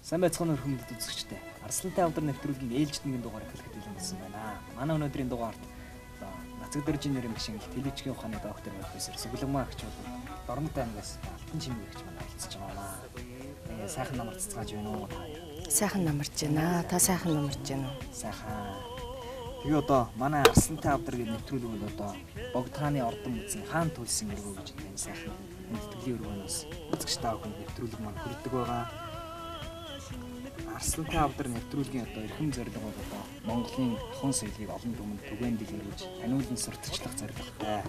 Сайн байцгаана өрхөмдөд үзэгчтэй. Арслантай авдар нэвтрүүлгийн ээлжиднгийн дугаар эхлэхэд бэлэнсэн байна. Манай өнөөдрийн дугаарт Нацаг дөржийн нэрийн гишүүн телевизийн ухааны доктор профессор Сүглэмаа агч бол Дорнод аймагаас Алтан Чимэг агч маань оролцож байгаа маа. Сайхан намар цацгааж байна уу? Сайхан намарч байна. Та сайхан намарч байна уу? Сайхан. Тэгээ одоо манай Арслантай авдар гэдэг нэвтрүүлэг бол одоо Богдхааны ордон үзэн хаан төлсөн өргөө гэж энэ сайхан мэдтгэлийн өргөнөөс үзэгч та бүхэнд нэвтрүүлэг маань хүрдэг байгаа. Арслантай авдар нэвтрүүлгийн одоо эрхэм зорилго бол одоо Монголын ахуйн соёлыг олон түмэнд түгээн дэлгэрүүлж таниулан сурталчлах зорилготой.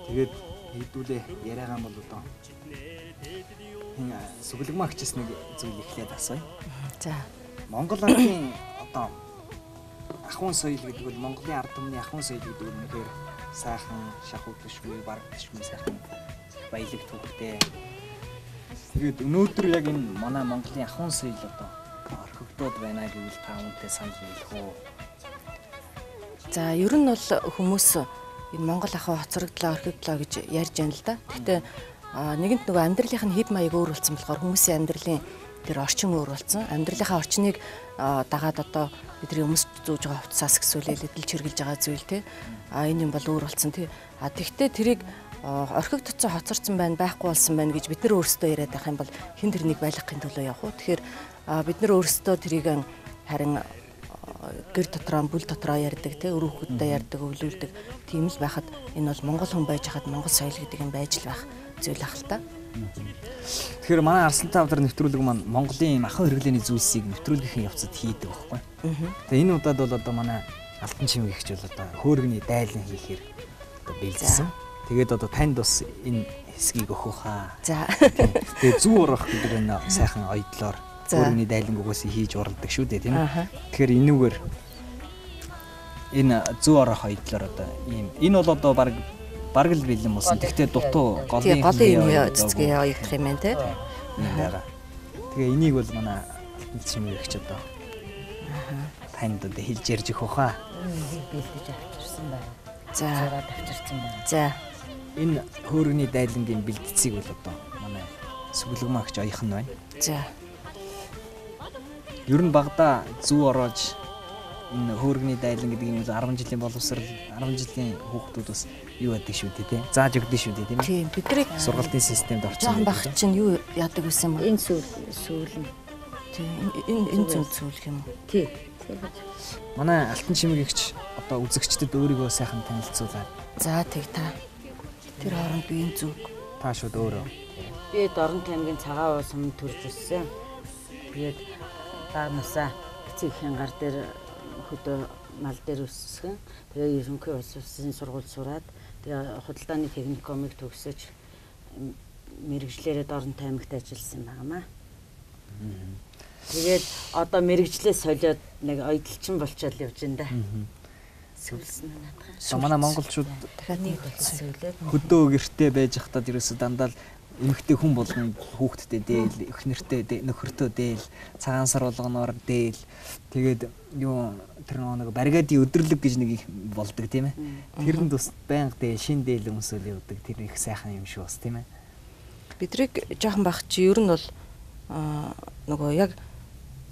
Тэгээд хэдүүлээ яриагаан бол одоо Сүглэмаа агчаас нэг зүйл эхлээд асууя. За. Монгол ардын одоо ахуйн соёл гэдэг бол Монголын ард түмний ахуйн соёл гэдэг нь үнэхээр сайхан, шахуу төшгүй, бараг төшгүй сайхан баялаг төвхтэй. Тэгээд өнөөдөр яг энэ манай Монголын ахуйн соёл одоо орхигдоод байна гэвэл та үүнтэй санал нийлэх үү? За, ер нь бол хүмүүс энэ Монгол ахуй хоцрогдлоо, орхигдлоо гэж ярьж байна л да. Гэхдээ нэгэнт нөгөө амьдралынх нь хэв маяг өөр болсон болохоор хүмүүсийн амьдралын тэр орчин өөр болсон. Амьдралынхаа орчныг дагаад одоо бидний өмс зүүж байгаа хувцас эсвэл эдэлж хэрглэж байгаа зүйл те. Энэ юм бол өөр болсон тий. Тэгвэл тэрийг орхигдсон хоцорсон байна, байхгүй болсон байна гэж бид нар өөрсдөө яриад байх юм бол хэн тэрнийг байлгахын төлөө явах уу? Тэгэхээр бид нар өөрсдөө тэрийг харин гэр дотроо, бүл дотроо ярьдаг, те өр хүүхэдтэй ярьдаг, өвлүүлдэг. Тийм л байхад энэ бол монгол хүн байж хаад монгол соёл гэдэг юм байж л байх зүйл ах л та. Тэгэхээр манай Арслантай авдар нэвтрүүлэг маань Монголын ахуй хэрэглээний зүйлсийг нэвтрүүлгийн явцад хийдэг байхгүй. Тэгээ энэ удаад бол одоо манай Алтан Чимэг гихч бол одоо хөөргөний дайлан хийхээр одоо бэлдсэн. Тэгээд одоо танд бас энэ хэсгийг өгөх хаа. За. Тэгээ зүү урах гэдэг энэ сайхан ойдлоор хөөргөний дайлан угаасаа хийж уралдаг шүү дээ, тийм ээ. Тэгэхээр энүүгээр энэ зүү урах ойдлоор одоо ийм энэ бол одоо бараг л бэлэн болсон. Тэгтээ дутуу голын цэцгийн оёдох юм байна те. Ийм байгаа. Тэгээ энийг бол манай Алтан Чимэг гихч одоо танд одоо хэлж ярьж өгөх хаа. Бэлдэж авчирсан байна. За. Зураад авчирсан байна. За. Энэ хөөргөний дайлангийн бэлтцийг бол одоо манай Сүглэмаа агч оёхон байна. За. Ер нь багада зүү ороож энэ хөөргөний дайлан гэдэг юм бол 10 жилийн боловсрал 10 жилийн хүүхдүүд бас юу яадаг шүү дээ тийм. Зааж өгдөө шүү дээ тийм. Тийм бидний сургалтын системд орсон. Жохон бах чинь юу яадаг байсан бэ? Энэ сүүл нь. Тийм энэ зөв сүүлх юм уу? Тий. Манай Алтан Чимэг гихч одоо үзэгчдэд өөрийгөө сайхан танилцуулаад. За тэг та. Тэр хооронд би энэ зүг. Та шууд өөрөө. Би Дорнод аймгийн цагаан уус сумд төрж өссөн. Тэгээд даанасаа эцэгхийн гар дээр хөдөө мал дээр өссөн. Тэгээ ерөнхий улс улсын сургууль сураад тэгээ худалдааны техникумыг төгсөж мэрэгжлээрээ Дорнод аймагт ажилласан байнамаа. Тэгээд одоо мэрэгжлээ солиод нэг ойдлчин болчоод явж байна да. Сүлсэн надад. Манай монголчууд дахиад нэг солиод хөдөө гэртээ байж хатад ерөөсө дандаа эмэгтэй хүн болгон хүүхэдтэй дээл, эхнэртэй нөхөртөө дээл, цагаан сар болгоноор дээл. Тэгээд юу тэр нэг баригадын өдөрлөг гэж нэг болдог тийм ээ. Тэрэнд бас байнга дээл, шин дээл өмсөөл явдаг. Тэр их сайхан юм шүү бас тийм ээ. Бидрийг жоохон бах чи ер нь бол нөгөө яг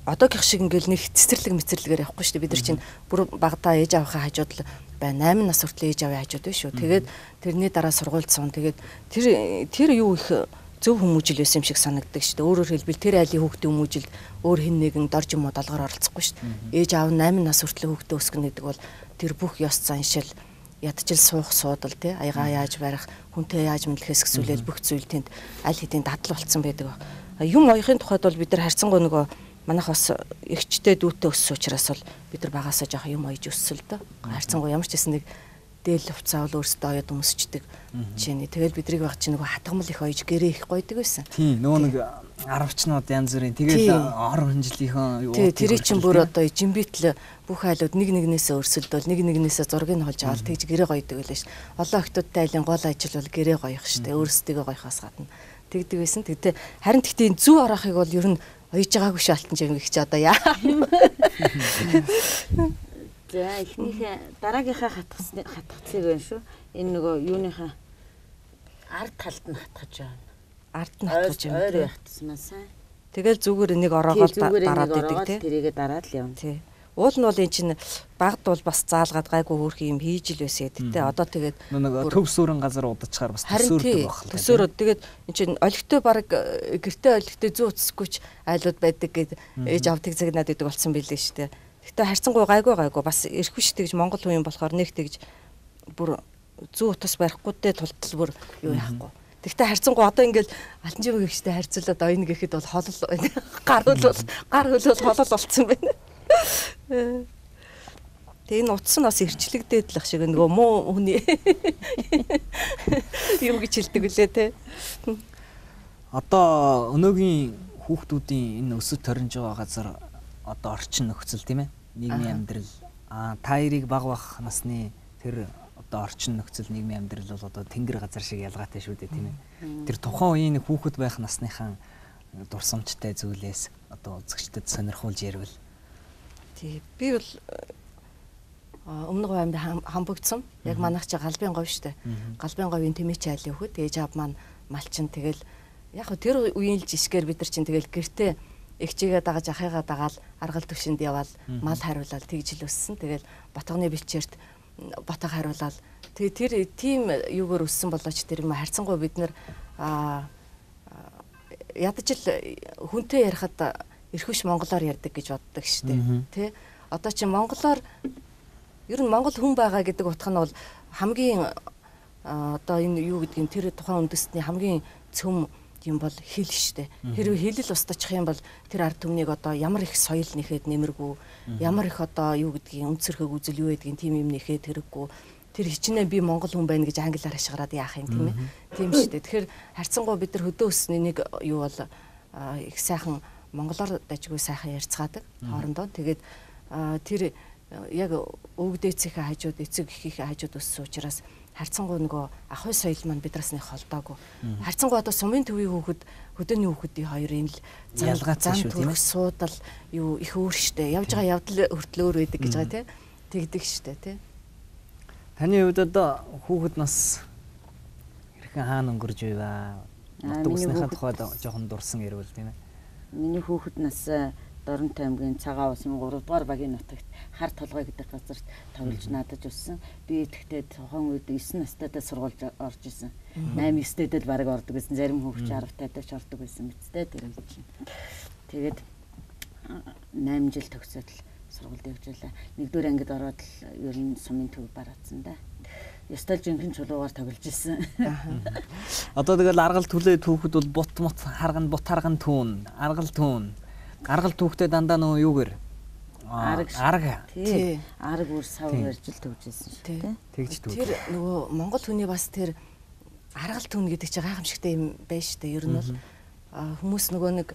одоогийнх шиг ингээл нэг цэцэрлэг явахгүй шүү дээ. Бид нар чинь бүр багадаа ээж авахаа хажууд л байна. 8 нас хүртэл ээж аваа хажууд биш шүү. Тэгээд тэрний дараа сургуульд суун. Тэгээд тэр юу их зөв хүмүүжил байсан юм шиг санагддаг шүү дээ. Өөрөөр хэлбэл тэр айлын хүүхдийн хүмүүжилд өөр хэн нэгэн дорж юм уу долгоор оролцохгүй шүү дээ. Ээж аав 8 нас хүртэл хүүхдээ өсгөнө гэдэг бол тэр бүх ёс заншил ядчил суух суудал тий аягаа яаж барих, хүнтэй яаж мэдлэхээс гисүүлэл бүх зүйл тэнд аль хэдийн дадал болцсон байдаг. Юм оёхын тухайд бол бид нар харьцангуй нөгөө манайх бас эгчтэй дүүтэй өссөн учраас бол бид нар багасаа жоох юм ойж өссөн л дөө. Харьцангуй ямар ч гэсэн нэг дээл хувцаа бол өөрсдөө оёд өмсчдэг. Жишээ нь тэгэл бидрийг баг чи нөгөө хатгамал их ойж гэрээ их гойдаг байсан. Тийм нөгөө нэг аравчнууд янз бүрийн тэгэл ор хөнжлийнхөө юу. Тэр чинь бүр одоо жимбитл бүх айлууд нэг нэгнээсээ өрсөлдөөл нэг нэгнээсээ зургийг нь холж аваад тэгж гэрээ гойдаг байлаа ш. Олон охтуудтай айлын гол ажил бол гэрээ гоёх штэ. Өөрсдөө гоёхоос гадна тэгдэг байсан. Тэгтээ харин тэгтээ зүү орохыг бол ер нь ойж байгаагүй ш Алтан Чимэг гихч одоо яа. За эхнийхээ дараагийнхаа хатгацыг байна шүү. Энэ нөгөө юуныхаа ард талд нь хатгаж байна. Ард нь хатгаж байна. Ойр яхтсан сайн. Тэгэл зүгээр энийг ороогоод дараад идэг тий. Тэрийгэ дараад л явна. Тий. Уул нь бол эн чинь багт бол бас заалгаад гайгүй хөөрх юм хийж л байсан гэдэг тий. Одоо тэгээд нэг төв сүрэн газар удажчаар бас төсөөрдөг баг. Төсөөрөд тэгээд эн чинь олигтой баг гэртээ олигтой зүү утсгүйч айлууд байдаг гэд ээж авдаг загнаад идэг болсон билээ шүү дээ. Гэтэ харьцангуй гайгүй бас ирэхгүй шүү тэгж Монгол хүн болохоор нэг тэгж бүр зүү утас барихгүй дээ тултал бүр юу яахгүй. Тэгтээ харьцангуй одоо ингээл алтан жимэг ихтэй харьцуулаад оён гэхэд бол холол гар хөл холол болцсон байна. Тэгээ энэ утас нь бас ирчлэгдээд л ах шиг нөгөө муу хүний юу гэж хэлдэг үлээ те. Одоо өнөөгийн хүүхдүүдийн энэ өсөж торинж байгаа газар одоо орчин нөхцөл тийм ээ. Нийгмийн амьдрал та хоёрыг баг насны тэр одоо орчин нөхцөл нийгмийн амьдрал бол одоо тэнгэр газар шиг ялгаатай шүү дээ тийм ээ. Тэр тухайн үеийн хүүхэд байх насныхан дурсамжтай зүйлээс одоо үзэгчдэд сонирхуулж ярил. Тий. Би бол өмнө говь аймд хамбогдсон. Яг манайх чи галбын говь штэ. Галбын говийн тэмээч айлын хөхөд ээж аав маань малчин тэгэл яг тэр үеийн л жишгээр бид нар чинь тэгэл гэртээ эгчигээ дагаж ахыгаа дагаал аргал төвшөнд яваал мал хариулаад тэгж л өссөн. Тэгэл ботгоны бичээрт ботог хариулаад тэгээ тэр тийм юугаар өссөн болооч тэр юм харьцангуй бид нар ядаж л хүнтэй ярихад эрхвш монголоор ярьдаг гэж боддог штэ тий. Одоо чи монголоор ер нь монгол хүн байгаа гэдэг утга нь бол хамгийн одоо энэ юу гэдгийг тэр тухайн үндэстний хамгийн цөм юм бол хэл штэ. Хэрвээ хэлэл устчих юм бол тэр ард түмнийг одоо ямар их соёл нэхэд нэмэргүй, ямар их одоо юу гэдгийг өнцөрхөг үзэл юу гэдгийг тийм юм нэхэд хэрэггүй. Тэр хичнээн би монгол хүн байна гэж англиар хашгираад яах юм тийм ээ. Тийм штэ. Тэгэхээр харьцангуй бид нар хөдөө өссөний нэг юу бол их сайхан монголоор дажгүй сайхан ярьцгаадаг хоорондоо. Тэгээд тэр яг өвгдээцийнхээ хажууд эцэг эхийнхээ хажууд өссөн учраас харьцангуй нөгөө ахуй соёл маань бидраас нэг холдоогүй. Харьцангуй одоо сумын төвийн хүүхэд хөдөөний хүүхдийн хоёрын л ялгаатай шүү тийм ээ. Суудал юу их өөр штэ. Явж байгаа явдал хүртэл өөр байдаг гэж байгаа тий. Тэгдэг штэ тий. Таны хувьд одоо хүүхэд нас хэрхэн хаана өнгөрж байваа? Одоо үснийхээ тухайд жоохон дурсан ярил тийм ээ. Миний хүүхэд нас Дорнот аймгийн Цагаан усын 3 дугаар багийн нутагт хар толгой гэдэг газарт тоглож наадаж өссөн. Би тэгтээ тухайн үед 9 настайдаа сургуульд орж исэн. 8-9 дэд л баг ордог байсан. Зарим хүүхч 10 тайдаач ордог байсан мэдтэй тэр үед чинь. Тэгээд 8 жил төгсөөд л сургуульд явж байлаа. 1-р ангид ороод л ер нь сумын төв бараадсан да. Ёстой жинхэнэ чулуугаар тоглож исэн. Одоо тэгэл аргал түлээ түүхэд бол бут харган түүн, аргал түүн. Аргал түүхтэй дандаа нөгөө юугээр арга тий арга үр сав ярьж л төвжсэн шүү дээ. Тэгж түүх. Тэр нөгөө монгол хүний бас тэр аргал түүн гэдэг чинь гайхамшигтай юм байна шүү дээ. Ер нь бол хүмүүс нөгөө нэг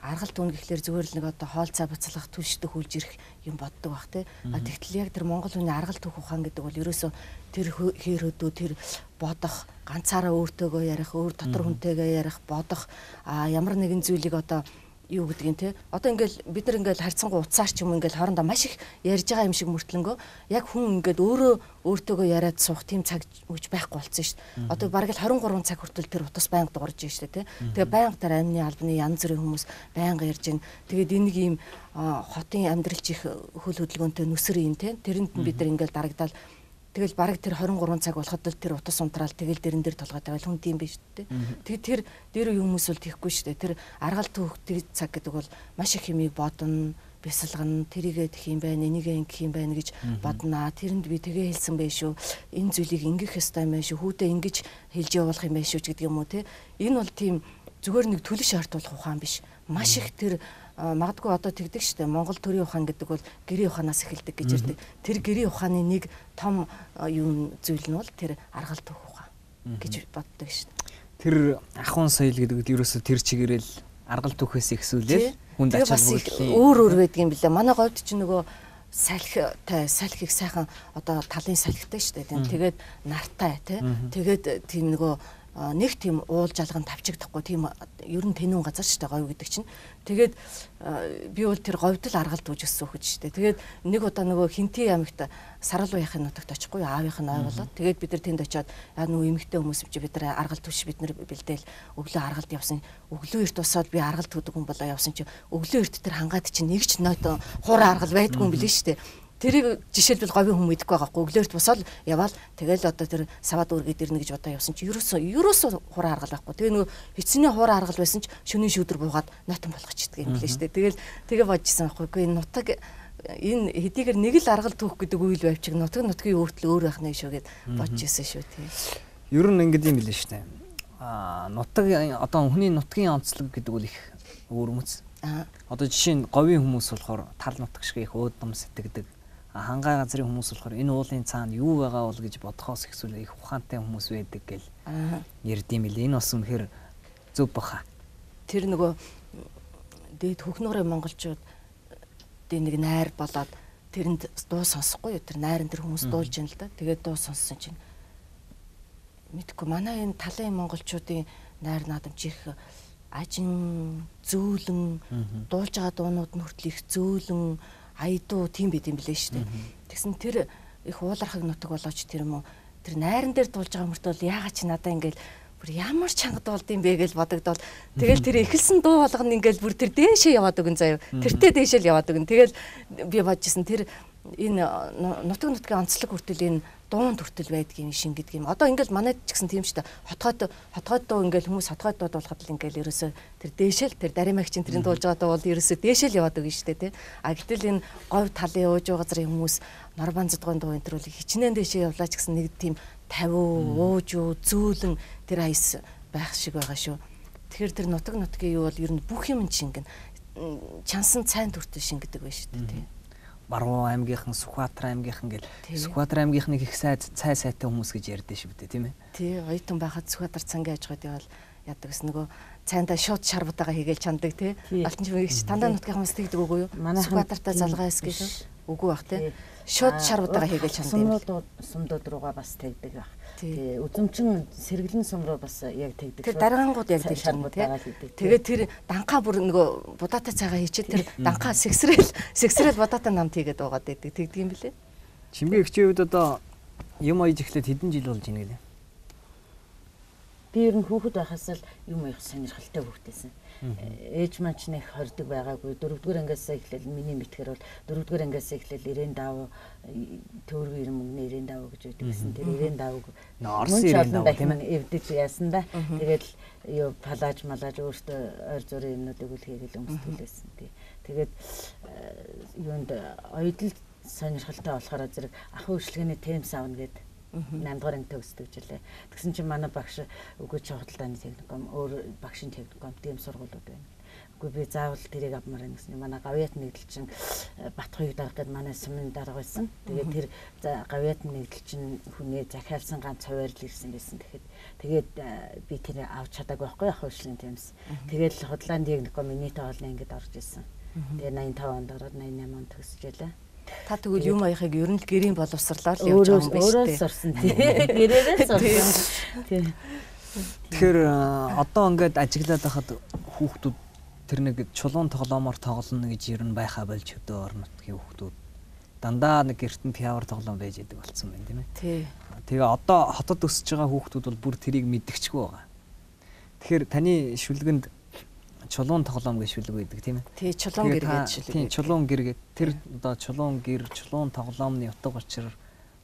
аргал түүн гэхлээр зүгээр л нэг одоо хоол цай буцалгах түлшдэг хүлж ирэх юм боддог бах тий. Тэгтэл яг тэр монгол хүний аргал түүх ухаан гэдэг бол ерөөсөө тэр хээр хөдөө тэр бодох ганцаараа өөртөөгөө ярих, өөр дотор хүнтэйгээ ярих, бодох ямар нэгэн зүйлийг одоо юу гэдгийг те одоо ингээл бид нар ингээл харьцангуй уцаар ч юм ингээл хоорондоо маш их ярьж байгаа юм шиг мөртлөнгөө яг хүн ингээд өөртөөгөө яриад суух тийм цаг үуч байхгүй болсон шүү дээ. Одоо бараг л 23 цаг хүртэл тэр утас байнга дуурж байна шүү дээ те. Тэгээ байнга тэр амны албаны янз бүрийн хүмүүс байнга ярьж байна. Тэгээд энийг ийм хотын амьдралч их хөл хөдөлгөөнтэй нүсэр юм те. Тэрэнд бид нар ингээл дарагдаал тэгэл бараг тэр 23 цаг болоход л тэр утас унтраал тэгэл дэрэн дээр толгой тавиал хүн тийм биш үү. Тэгээд тэр дээр үе хүмүүс бол тийхгүй шүү дээ. Тэр аргал түүхтэй цаг гэдэг бол маш их юмыг бодно, бясалгана, тэрийгээ тэх юм байна, энийгээ ингэх юм байна гэж бодноо. Тэрэнд би тэгээ хэлсэн байх шүү. Энэ зүйлийг ингэх ёстой юм байна шүү. Хүүдээ ингэж хэлж явуулах юм байна шүү гэдэг юм уу те. Энэ бол тийм зүгээр нэг төлөш артуулах ухаан биш. Маш их тэр магадгүй одоо тэгдэг штэ Монгол төрийн ухаан гэдэг бол гэрийн ухаанаас эхэлдэг гэж ярьдаг. Тэр гэрийн ухааны нэг том юм зүйл нь бол тэр аргал түүх ухаан гэж боддог штэ. Тэр ахуйн соёл гэдэг нь ерөөсө тэр чигээрэл аргал түүхээс ихсүүлээд хүнд ачаал бүр өөр байдаг юм билээ. Манай говьд ч нөгөө салхи их сайхан одоо талын салхитай штэ. Тэгээд нартай тий. Тэгээд тийм нөгөө нэг тийм уул жалган тавчигдахгүй тийм ер нь тэнүүн газар шүү дээ говь гэдэг чинь. Тэгээд би бол тэр говьд л аргалдуулж өссөн хөөж шүү дээ. Тэгээд нэг удаа нөгөө Хинти аймагт Сарал уяхын нутагт очихгүй аавынх нь ойлголоо. Тэгээд бид нар тэнд очиод нөгөө эмэгтэй хүмүүс чи бид нар аргалт түвш бид нар бэлдээл өглөө аргалт явсан. Өглөө эрт усаад би аргалт хөдөг хүн болоо явсан чи өглөө эрт тэр хангаад чи нэг ч нойт хуурай аргал байдгүй юм билээ шүү дээ. Тэрийг жишээлбэл говийн хүн мэдэхгүй байгаа хгүй өглөөрт босоод яваал тэгэл одоо тэр савад үргээд ирнэ гэж бодоо явсан чи ерөөсөө хураа аргал байхгүй. Тэгээ нөгөө эцсийн хураа аргал байсан ч шөнийн шүдэр буугаад нойтон болгочихдаг юм лээ шүү дээ. Тэгээ бодчихсан байхгүй. Энэ нутаг энэ хэдийгээр нэг л аргал түүх гэдэг үйл байвчиг нутгийн өөртлөө өөр байх нэг шүү гэд бодож ирсэн шүү тий. Ер нь ингэдэг юм билээ шүү дээ. Нутаг одоо хүний нутгийн онцлог гэдэг үл их өөрмөц. Одоо жишээ нь говийн хүмүүс болохоор тал нутаг шиг их өөдөн сэтгэдэг. Хангаа газрын хүмүүс болохоор энэ уулын цаана юу байгаа бол гэж бодохоос ихсүүл их ухаантай хүмүүс байдаг гэл ярьдсан мэлээ. Энэ бас үнэхээр зөв баха. Тэр нөгөө дээд хөхнөрийн монголчууд нэг найр болоод тэрэнд дуу сонсохгүй юу? Тэр найрын тэр хүмүүс дуулж ин л да. Тэгээд дуу сонссон чинь мэдгүй манай энэ талын монголчуудын найр наадамч их ажин зөөлөн дуулж байгаа дуунууд нь хүртэл их зөөлөн айдуу тийм байд юм билээ шүү дээ. Тэгсэн тэр их уулархаг нутаг болооч тэр юм уу тэр найран дээр дуулж байгаа мөртөө яагаад чи надаа ингээл бүр ямар чангад болд юм бэ гэж бодогдоод тэгэл тэр эхэлсэн дуу болгоно ингээл бүр тэр дээшээ яваад өгөн заяа. Тэртээ дээшээ л яваад өгөн. Тэгэл би бодчихсон тэр энэ нутгийн онцлог хүртэл энэ дуун хүртэл байдгийн шин гэдэг юм. Одоо ингээл манайд ч гэсэн тийм шүү дээ. Хотгойд дуу ингээл хүмүүс хотгойд дуу дуулахад л ингээл ерөөсөө тэр дээшэл тэр даримагчин тэрийн дуулж байгаа дуу бол ерөөсөө дээшэл яваад өгнө шүү дээ тий. А гэтэл энэ говь талын ууж байгаа газрын хүмүүс норбан зодгоон дуу энэ төр бол хичнээн дээшээ явлаа ч гэсэн нэг тийм 50 ууж юу зөөлөн тэр айс байх шиг байгаа шүү. Тэгэхээр тэр нутгийн юу бол ер нь бүх юм шингэн чансан цайн төртөл шингэдэг байх шүү дээ тий. Баруун аймгийнхан, Сүхбаатар аймгийнхан гэл Сүхбаатар аймгийнхныг их цай сайтай хүмүүс гэж ярьдээ шүү дээ тийм ээ. Тий, оюутан байхад Сүхбаатар цангийн аж ахуйд явал яадаг гэсэн нөгөө цайндаа шууд шарбутаага хийгээл чандаг тий. Алтан чимээгч дандаа нутгийн хүмүүс тэгдэг үгүй юу? Сүхбаатартаа залгаайс гэж үгүй бах тий. Шууд шарбутаага хийгээл чандаг. Сумдууд руугаа бас тэгдэг байх. Тий, үзэмчин сэргэлэн сум руу бас яг тэгдэг. Тэр даргаангууд яг тэгж юм тий. Тэгээд тэр данхаа бүр нөгөө будаатай цагаа хийчихэд тэр данхаа сэгсрэл будаатай намт хийгээд байгаад байдаг. Тэгдэг юм билээ. Чимгээ хчийн үед одоо юм аяж эхлээд хэдэн жил болж ийн гэлээ. Би ер нь хүүхэд байхаас л юм их сонирхолтой хүүхдээсэн. Ээж маань ч нэг хордог байгаагүй. 4-р ангиас эхлээл миний мэтгэр бол 4-р ангиас эхлээл 90 давуу төвөргөн 90 мөнгөний 90 давуу гэж байдаг гэсэн. Тэр 90 давууг Орос 90 давуу тийм ээ эвдэж яасан да. Тэгэл юу палаж малаж өөртөө ойр зургийн юмнуудыг үл хийгээл өмсдүүлсэн тий. Тэгээд юунд оюутал сонирхолтой болохоор зэрэг ахуй хөшлөгийн темс аавна гэдэг 8-р анги төгсдөг жилээ. Тэгсэн чинь манай багш үгүй чи худалдааны техникум өөр багшийн техникум тийм сургуулиуд байна. Үгүй би заавал тэрийг авмаар байна гэсэн. Манай гавьяат нэгдэлчин Батхуйг дарах гэд манай сумын дарга байсан. Тэгээд тэр гавьяат нэгдэлчин хүнээ захиалсан ганц хуваарил ирсэн байсан гэхэд тэгээд би тэр авч чадаагүй байхгүй ахуй хөшлийн темс. Тэгээд худалдааны техникум миний тоолны ангид орж ирсэн. Тэгээд 85 онд ороод 88 онд төгсөжээ. Та тэгвэл юм аяхыг ер нь л гэрийн боловсрлаар л явж байгаа юм байна шүү дээ. Өөрөө сурсан тий. Гэрээрээ сурсан. Тий. Тэгэхээр одоо ингээд ажиглаад байхад хүүхдүүд тэр нэг чулуун тоглоомоор тоглоно гэж ер нь байхаа болж өдөө орон нутгийн хүүхдүүд дандаа нэг эртэн пиавар тоглоом байж идэг болсон байна тийм ээ. Тий. Тэгээ одоо хотод өсөж байгаа хүүхдүүд бол бүр тэрийг мэдчихгүй байгаа. Тэгэхээр таны шүлгэнд чулуун тоглоом гэж шүлэг байдаг тийм ээ. Тий, чулуун гэр гэж шүлэг. Тийм, чулуун гэр гэдэг. Тэр одоо чулуун гэр, чулуун тоглоомны утга учир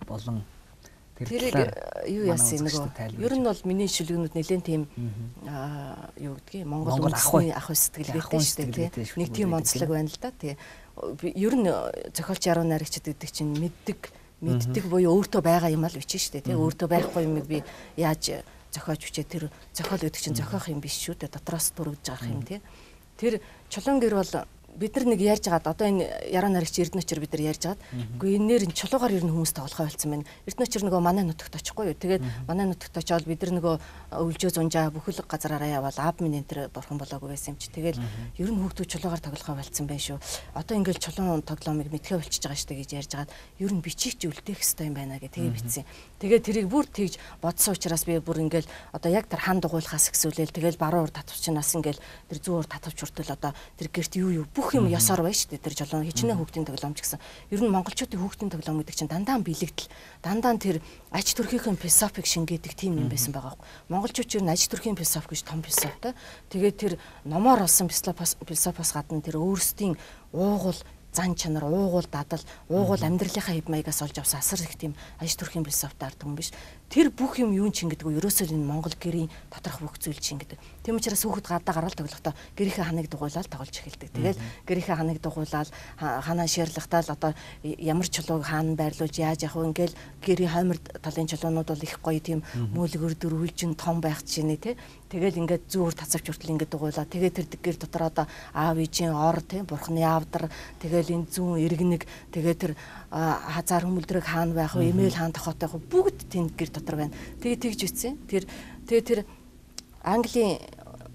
болон тэрийг юу яасан нөгөө. Ер нь бол миний шүлгэнүүд нэлээд тийм юу гэдгийг Монгол үндэсний ах сэтгэл байдаг шүү дээ. Нэг тийм онцлог байна л да. Тий. Ер нь зохиолч яруу найрагчд гэдэг чинь мэддэг буюу өөртөө байгаа юм аа л бичнэ шүү дээ. Тий. Өөртөө байхгүй юмыг би яаж зохиож хүчээ тэр зохиол гэдэг чинь зохиох юм биш шүү дээ. Дотроос дургж гарах юм тий. Тэр чулуун гэр бол бид нар нэг ярьж байгаад одоо энэ яруу найрагч Эрдэнэчээр бид нар ярьж байгаад үгүй энэ нэр нь чулуугаар ер нь хүмүүс тоглохоо болсон байна. Эрдэнэчээр нөгөө манай нутагт очихгүй юу. Тэгээд манай нутагт очиод бид нар нөгөө өвлжөө зунжаа бүхэл газараараа явал аав минь энэ төр бурхан болоогүй байсан юм чи. Тэгэл ер нь хүүхдүүд чулуугаар тоглохоо болсон байх шүү. Одоо ингээл чулуун тоглоомыг мэдхээ болчихж байгаа штэ гэж ярьж байгаад ер нь бичиж үлдээх хэрэгтэй юм байна гэх тэгээ бичсэн. Тэгээд тэрийг бүр тэгж бодсон учраас би бүр ингээл одоо яг тэр хан дугуйлахаас ихсүүлээл тэгэл баруун уур татвчнаас ингээл тэр зүүн уур татвч хүртэл одоо тэр гэрт юу бүх юм ёсоор байна шүү дээ. Тэр жолоо хичнээн хүүхдийн тоглоомч гэсэн. Ер нь монголчуудын хүүхдийн тоглоом гэдэг чинь дандаа бэлэгдэл, дандаа тэр аж төрхийн философик шингээдэг тийм юм байсан байгаа байхгүй. Монголчууд ер нь аж төрхийн философи гэж том философитой. Тэгээд тэр номоор олсон философоос гадна тэр өөрсдийн уугуул зан чанар, уугуул дадал, уугуул амьдралынхаа хэв маягаас олж авсан асар их тийм аж төрхийн философитой ард юм биш. Тэр бүх юм юу ч ингэдэг вэ? Ерөөсөө энэ Монгол гэрийн доторх бүх зүйл чинь ингэдэг. Тийм учраас хүүхэд гадаа гараад тоглохдоо гэрийнхээ ханыг дугуйлаад тоглож эхэлдэг. Тэгэл гэрийнхээ ханыг дугуйлаад ханаа ширлахтаа л одоо ямар чулууг хаана байрлуулж яаж явах вэ? Ингээл гэрийн хоймор талын чулуунууд бол их гоё тийм мөөлгөр дөрвөлжин том байх жишээ тий. Тэгэл ингээд зүүр тацавч хүртэл ингээд дугуйлаа. Тэгээ тэр гэр дотор одоо аав ээжийн ор тий бурхны аавдар тэгэл энэ зүүн иргэнэг тэгээ тэр хазаар хүмүүлдрэг хаана байх вэ? Эмээл хаана тохоотой байх вэ? Бүгд тэнд гэр дотор байна. Тэгээ тэгж үтсэн. Тэр Английн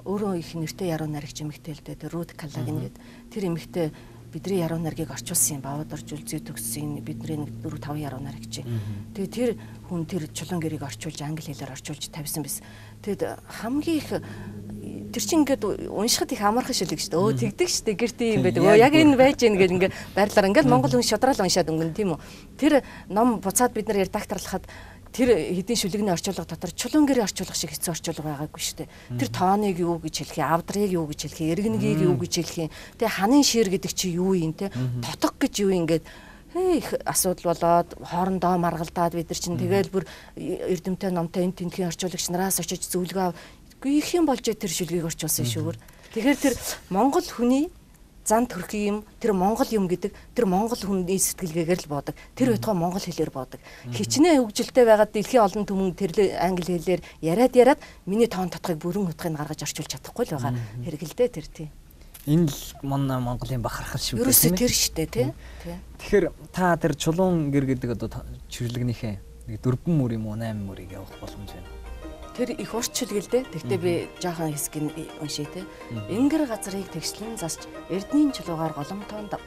өөрөө их нэртэй яруу найрагч эмэгтэй л дээ. Рут Каллагин гэдэг. Тэр эмэгтэй бидний яруу найргийг орчуулсан юм. Бавад орж үлзий төгссөн бидний 4-5 яруу найрагч. Тэгээ тэр хүн тэр чулуун гэрийг орчуулж англи хэлээр орчуулж тавьсан байсан. Тэгэд хамгийн их тэр чинь ингээд уншихад их амархан шилэг шүү дээ. Өө тэгдэг шүү дээ. Гэртээ юм байдаг. Өө яг энэ байж гэн гэл ингээд байрлаар ингээд монгол хүн шудрал уншаад өнгөн тийм үү. Тэр ном буцаад бид нар редакторлахад тэр хэдийн шүлэгний орчуулга дотор чулуун гэрээ орчуулах шиг хэцүү орчуулга байгаагүй шүү дээ. Тэр тооныг юу гэж хэлэх юм, авдрыг юу гэж хэлэх юм, эргэнгийг юу гэж хэлэх юм. Тэгээ ханын шир гэдэг чи юу юм те? Тотог гэж юу ингээд их асуудал болоод хоорондоо маргалдаад бид нар чинь тэгэл бүр эрдэмтэй номтой энэ тэнхийн орчуулагч нараас очиж зөвлөгөө их юм болж тэр шүлгийг орчуулсан шүүгэр. Тэгэхээр тэр монгол хүний зан төрхийн юм, тэр монгол юм гэдэг тэр монгол хүний сэтгэлгээгээр л боодог. Тэр байтугай монгол хэлээр боодог. Хичнээн хөгжилтэй байгаад дэлхийн олон түмэн тэр англи хэлээр яриад миний тоон татхыг бүрэн утгыг гаргаж орчуулж чадахгүй л байгаа. Хэрэгэлдэ тэр тийм. Энэ л манай Монголын бахархал шүү дээ. Ерөөсөө тэр штэ тий. Тэгэхээр та тэр чулуун гэр гэдэг одоо чирлэгнийхээ нэг 4 мөр юм уу 8 мөрийг явах боломж байна. Тэр их уртчилгэлдэ. Тэгтээ би жоохон хэсгийг уншия те. Ингэр газрыг тэгшлэн засч эрдний чулуугаар голомтоонд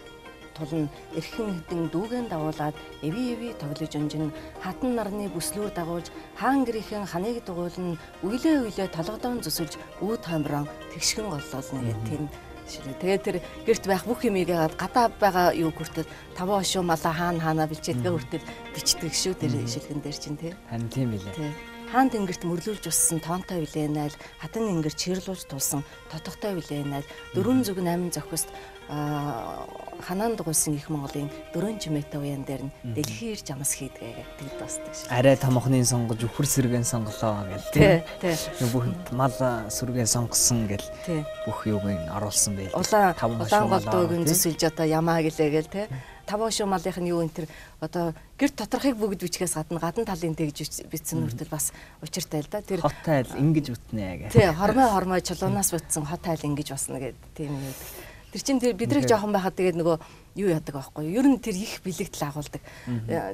тулна эрхэн хэдэн дүүгэн дагуулад эви тоглож унжин хатан нарны бүслүүр дагуулж хаан гэрийн ханыг дугуулна өглөө толгодон зүсэлж үүд хомрон тэгшгэн голлолно гэх тийм шилээ. Тэгээд тэр гэрт байх бүх юмыг гадаа байгаа юу хүртэл таван ошуу мала хаана бэлчээдгээ хүртэл бичдэг шүү тэр шилгэн дээр чинь тий. Харин тийм билээ. Хаан тэнгэрт мөрлүүлж уссан тоонтой билээнэл хатан тэнгэр чирлүүлж тулсан тотогтой билээнэл 4 зүг 8 зохист ханаан дугуйсан их Монголын 4 жимэтэй уян дээр нь дэлхий ирж амас хийдгээ гэдэг дуустдаг шүү. Арай томхны сонгож үхэр сэргэн сонголоо гэл тий. Бүх мал сүргэн сонгосон гэл бүх юуг нь оруулсан байл. Улаан голдууг зүсэлж одоо ямаа гэлээгээл тий. Таван шуу малынх нь юу энэ тэр одоо гэр доторхыг бүгд бичгээс гадна талын тэгж бичсэн үртэл бас учиртай л да. Тэр хот айл ингэж бүтнэ гэх. Тий, хормой чулуунаас бүтсэн хот айл ингэж басна гэдэг тийм юм. Тэр чинь тэр бидрэг жоохон байхад тэгээд нөгөө юу яадаг аахгүй юу? Ер нь тэр их бэлэгдэл агуулдаг.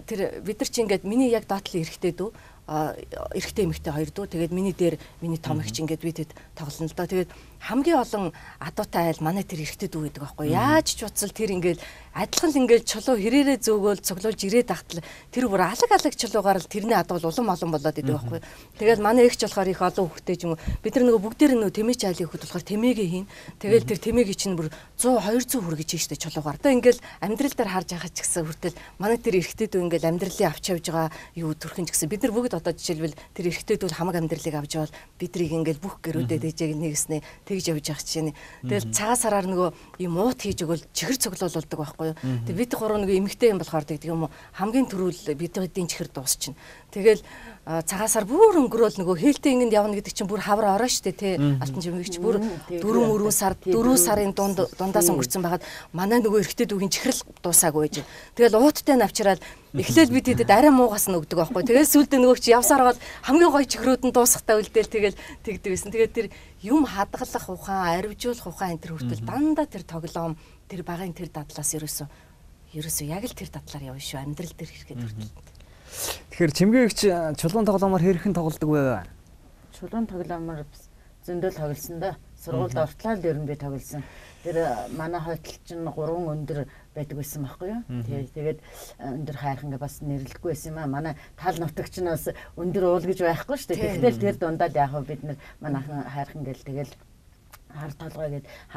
Тэр бид нар чинь ингээд миний яг доотлын эрэхтэй дүү эрэгтэй эмэгтэй хоёр дүү. Тэгээд миний дээр миний том их чинь ингээд би тэд тоглоно л доо. Тэгээд хамгийн олон адуутай айл манай тэр эрэгтэй дүү гэдэг аахгүй юу? Яаж ч уцал тэр ингээд адилхан л ингээд чулуу хэрээрээ зөөгөөл цоглуулж ирээд тахтал тэр бүр алаг чулуугаар л тэрний адуул улам болоод идэг аахгүй юу? Тэгээд манай эгч болохоор их олон хүүхдтэй юм уу? Бид нар нөгөө бүгдээр нөгөө тэмээч айлын хүүхд болохоор тэмээгээ хийн. Тэгэл тэр тэмээгээ чинь бүр 100 200 хүргэж штэ чулуугаар. Одоо ингээд амьдрал дээр харж байгаа ч гэсэн хүртэл манай тэр эрэгтэй дүү ингээд амьдралыг авч явж байгаа юу төрхөн ч гэсэн бид нар бүгд одоо жишээлбэл тэр эрэгтэй дүү хамаг амьдралыг авч явал бидрийг ингээд бүх гэрүүдэд ээжээг нэгэснэ тэгж явж байгаа чинь. Тэгэл цагаан сараар нөгөө юм уут хийж өгвөл чихэр цоглуулдаг байхгүй юу. Тэг бид гурав нөгөө эмэгтэй юм болохоор гэдэг юм уу хамгийн түрүүл бидний чихэр дуусчихна. Тэгэл цагаан сар бүр өнгөрөөл нөгөө хээлтэй ингэнд явна гэдэг чинь бүр хавар ороо штэ тий. Алтан жимгэгч бүр 4 сарын дундаас өнгөрцөн байгаад манай нөгөө эрэгтэй дүүгийн чихрэл дуусаагүй байж. Тэгэл ууттай навчраад эхлээл бид тэдэд арай муугаас нь өгдөг байхгүй. Тэгэл сүүлдээ нөгөө чи явсаар бол хамгийн гоё чихрүүд нь дуусахтаа үлдээл тэгэл тэгдэг байсан. Тэгээд тэр юм хадгалах ухаан, арвижуулах ухаан энэ төр хүртэл дандаа тэр тоглоом, тэр багын тэр дадлаас ерөөсөө яг л тэр дадлаар явна шүү. Амьдрал дээр хэрэгэд хүртэл. Тэгэхээр чимгээгч чулуун тоглоомоор хэрхэн тоглодог вэ? Чулуун тоглоомоор зөндөө тоглосон да. Сургуульд ортлоо л ер нь би тоглосон. Тэр манай хойтол чинь 3 өндөр байдаг байсан байхгүй юу? Тэгээд өндөр хайрхан гэ бас нэрлэлгүй байсан юм аа. Манай тал нутагч нь бас өндөр уул гэж байхгүй шүү дээ. Тэгтэл тэр дундаа л яг бид нар манайхан хайрхан гэл тэгэл хар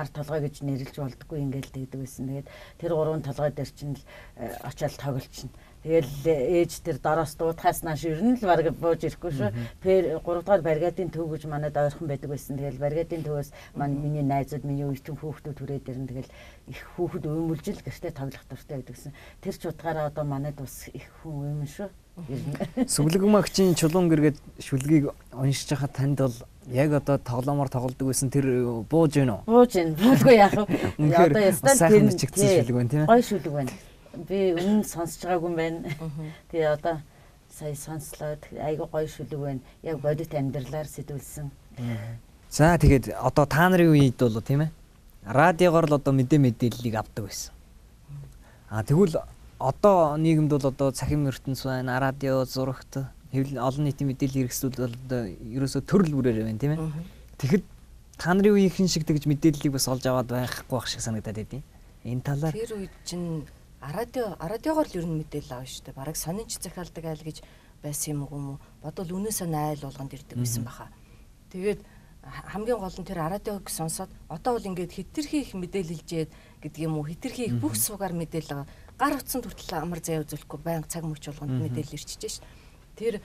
толгой гэж нэрлэж болдгоо ингээл тэгдэг байсан. Тэгээд тэр 3 толгой дээр чинь очиад тоглолчихно. Тэгэл ээж тэр дороос дуутахаас нааш ер нь л бараг бууж ирэхгүй шүү. Тэр 3 дугаар баригадын төв гэж манайд ойрхон байдаг байсан. Тэгэл баригадын төвөөс миний найзууд, миний үеийн хүүхдүүд түрээд ирэн тэгэл их хүүхэд уймулж л гэртээ тоглох дуртай байдагсан. Тэр ч утгаараа одоо манайд бас их хүн уймэн шүү. Сүглэгмагчийн чулуун гэргээд шүлгийг уншиж хахад танд бол яг одоо тоглоомоор тоглодог байсан тэр бууж гэнэ үү? Бууж гэнэ. Буулгүй яах вэ? Одоо ястаа тэр чигтсэн шүлэг байна тийм ээ. Гой шүлэг байна. Би өмнө сонсож байгаагүй юм байна. Тэгээ одоо сая сонслоо айгүй гоё шүлэг байна. Яг бодит амьдралаар сэтүүлсэн. За тэгээд одоо та нарын үед бол тийм ээ. Радиогоор л одоо мэдээллийг авдаг байсан. Тэгвэл одоо нийгэмд бол одоо цахим ертөнц байна, радио, зурагт олон нийтийн мэдээлэл хэрэгсүүд бол одоо ерөөсө төрөл бүрээр байна тийм ээ. Тэгэхэд та нарын үеийнхэн шиг тэгж мэдээллийг бас олж аваад байхгүй байх шиг санагдаад байдیں۔ Энэ талаар тэр үед чинь радиогоор л ер нь мэдээлэл авна шүү дээ. Бараг сонинч захиалдаг айл гэж байсан юм уу? Бодвол үнээсээ айл болгонд ирдэг байсан баха. Тэгээд хамгийн гол нь тэр радиог сонсоод одоо бол ингээд хитрхи их мэдээлэлжээд гэдэг юм уу? Хитрхи их бүх суугаар мэдээлэл гар утсанд хүртэл амар заяа үзүүлэхгүй байнга цаг мөч болгонд мэдээлэл ирчихэж шээ.